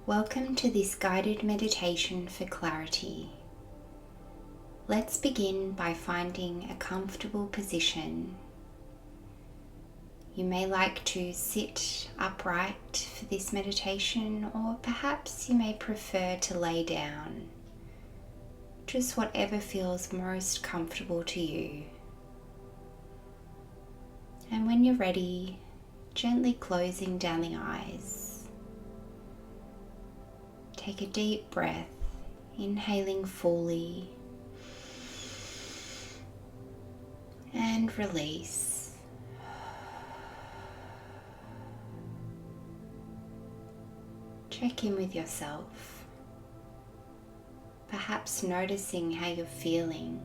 Welcome to this guided meditation for clarity. Let's begin by finding a comfortable position. You may like to sit upright for this meditation, or perhaps you may prefer to lay down. Just whatever feels most comfortable to you. And when you're ready, gently closing down the eyes. Take a deep breath, inhaling fully and release. Check in with yourself, perhaps noticing how you're feeling.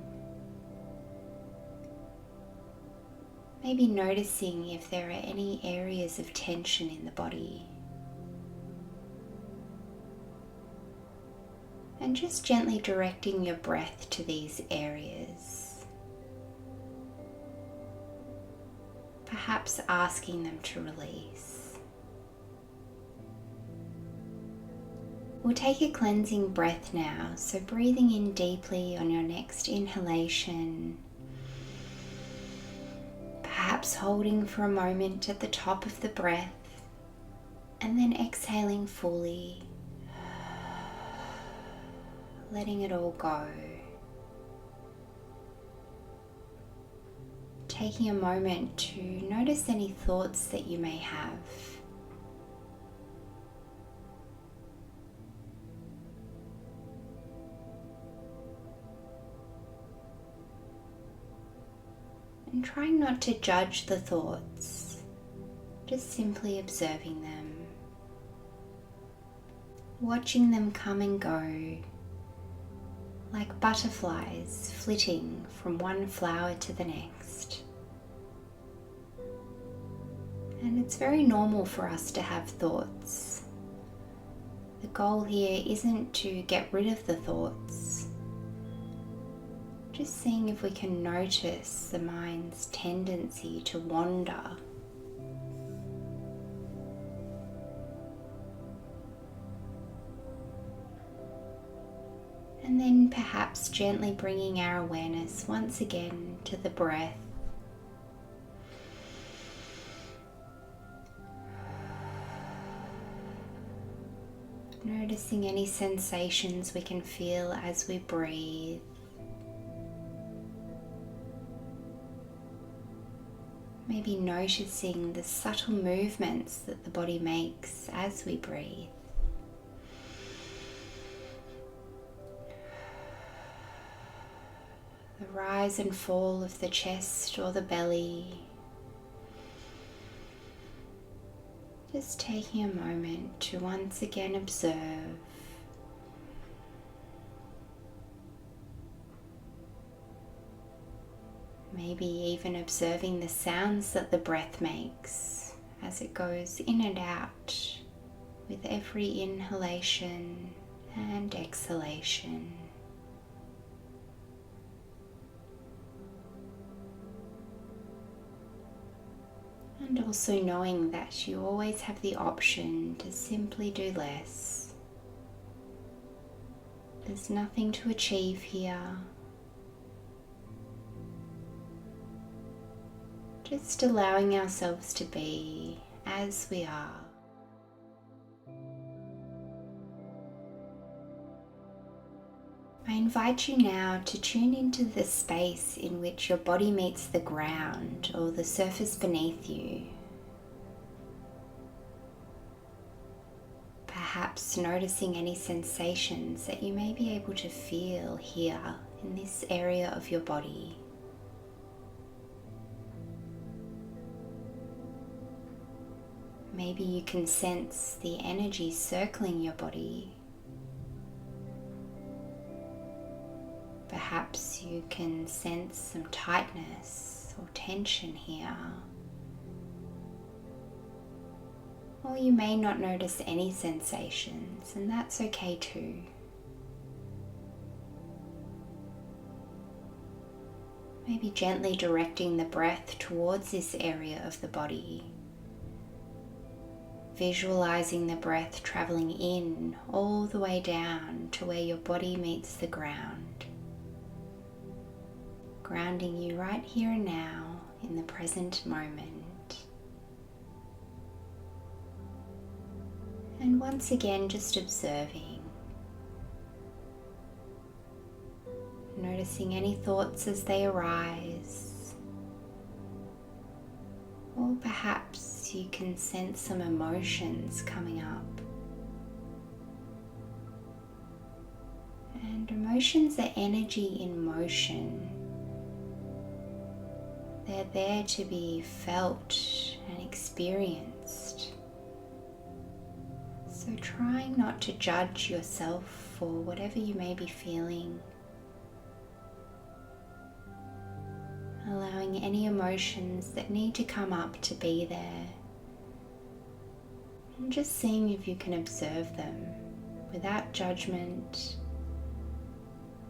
Maybe noticing if there are any areas of tension in the body. And just gently directing your breath to these areas. Perhaps asking them to release. We'll take a cleansing breath now, so breathing in deeply on your next inhalation. Perhaps holding for a moment at the top of the breath, and then exhaling fully. Letting it all go. Taking a moment to notice any thoughts that you may have. And trying not to judge the thoughts, just simply observing them. Watching them come and go. Like butterflies flitting from one flower to the next. And it's very normal for us to have thoughts. The goal here isn't to get rid of the thoughts, just seeing if we can notice the mind's tendency to wander. And then perhaps gently bringing our awareness once again to the breath. Noticing any sensations we can feel as we breathe. Maybe noticing the subtle movements that the body makes as we breathe. The rise and fall of the chest or the belly. Just taking a moment to once again observe. Maybe even observing the sounds that the breath makes as it goes in and out with every inhalation and exhalation. And also knowing that you always have the option to simply do less. There's nothing to achieve here. Just allowing ourselves to be as we are. I invite you now to tune into the space in which your body meets the ground or the surface beneath you. Perhaps noticing any sensations that you may be able to feel here in this area of your body. Maybe you can sense the energy circling your body. Perhaps you can sense some tightness or tension here. Or you may not notice any sensations, and that's okay too. Maybe gently directing the breath towards this area of the body. visualizing the breath traveling in all the way down to where your body meets the ground, grounding you right here and now in the present moment. And once again, just observing, noticing any thoughts as they arise, or perhaps you can sense some emotions coming up. And emotions are energy in motion. They're there to be felt and experienced. So trying not to judge yourself for whatever you may be feeling. Allowing any emotions that need to come up to be there. And just seeing if you can observe them without judgment,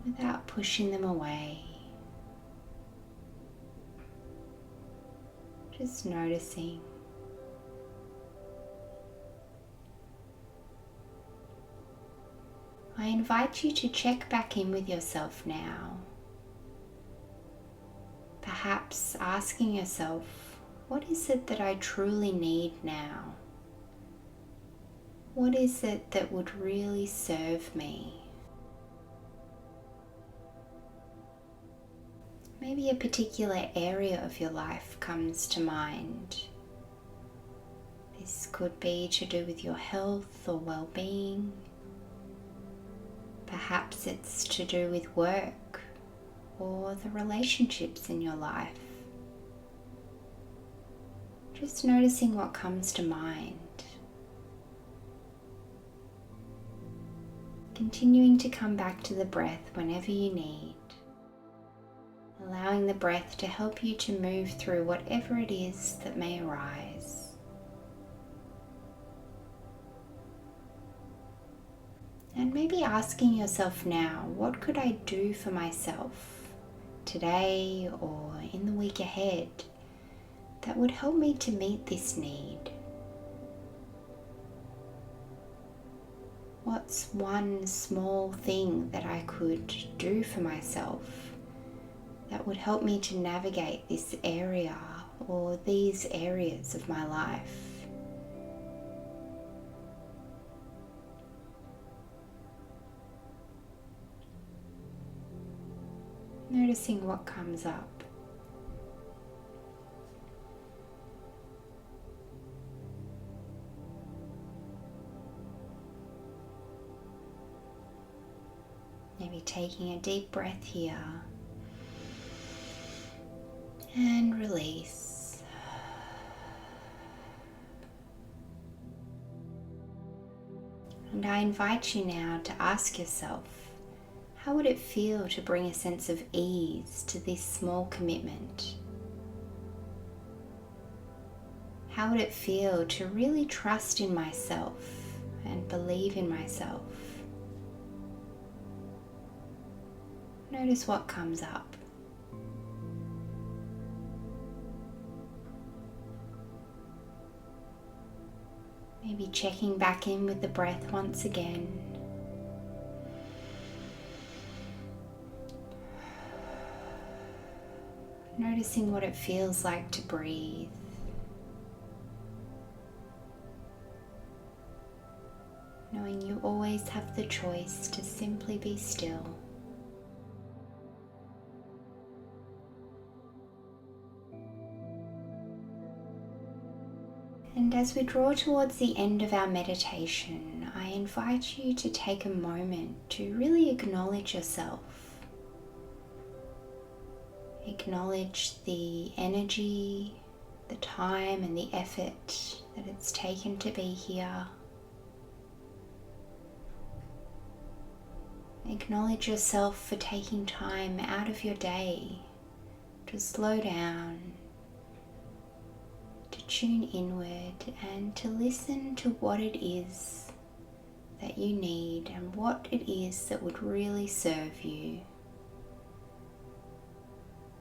without pushing them away. Just noticing. I invite you to check back in with yourself now. Perhaps asking yourself, what is it that I truly need now? What is it that would really serve me? Maybe a particular area of your life comes to mind. This could be to do with your health or well-being. Perhaps it's to do with work or the relationships in your life. Just noticing what comes to mind. Continuing to come back to the breath whenever you need. Allowing the breath to help you to move through whatever it is that may arise. And maybe asking yourself now, what could I do for myself today or in the week ahead that would help me to meet this need? What's one small thing that I could do for myself that would help me to navigate this area or these areas of my life? Noticing what comes up. Maybe taking a deep breath here and release. And I invite you now to ask yourself, how would it feel to bring a sense of ease to this small commitment? How would it feel to really trust in myself and believe in myself? Notice what comes up. Maybe checking back in with the breath once again. Noticing what it feels like to breathe. Knowing you always have the choice to simply be still. And as we draw towards the end of our meditation, I invite you to take a moment to really acknowledge yourself. Acknowledge the energy, the time and the effort that it's taken to be here. Acknowledge yourself for taking time out of your day to slow down, to tune inward and to listen to what it is that you need and what it is that would really serve you.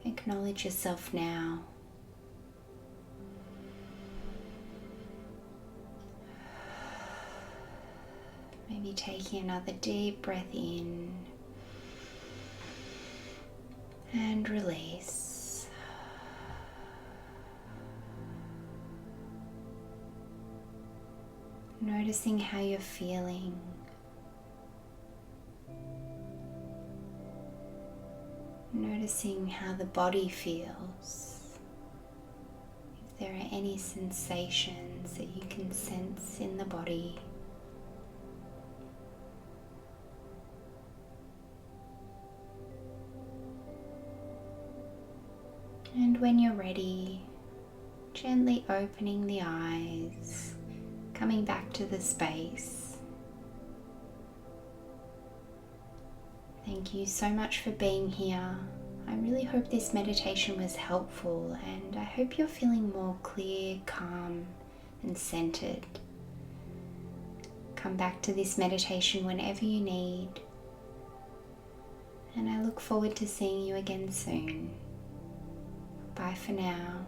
Acknowledge yourself now. Maybe taking another deep breath in and release. Noticing how you're feeling. Noticing how the body feels. If there are any sensations that you can sense in the body. And when you're ready, gently opening the eyes, coming back to the space. Thank you so much for being here. I really hope this meditation was helpful, and I hope you're feeling more clear, calm, and centered. Come back to this meditation whenever you need, and I look forward to seeing you again soon. Bye for now.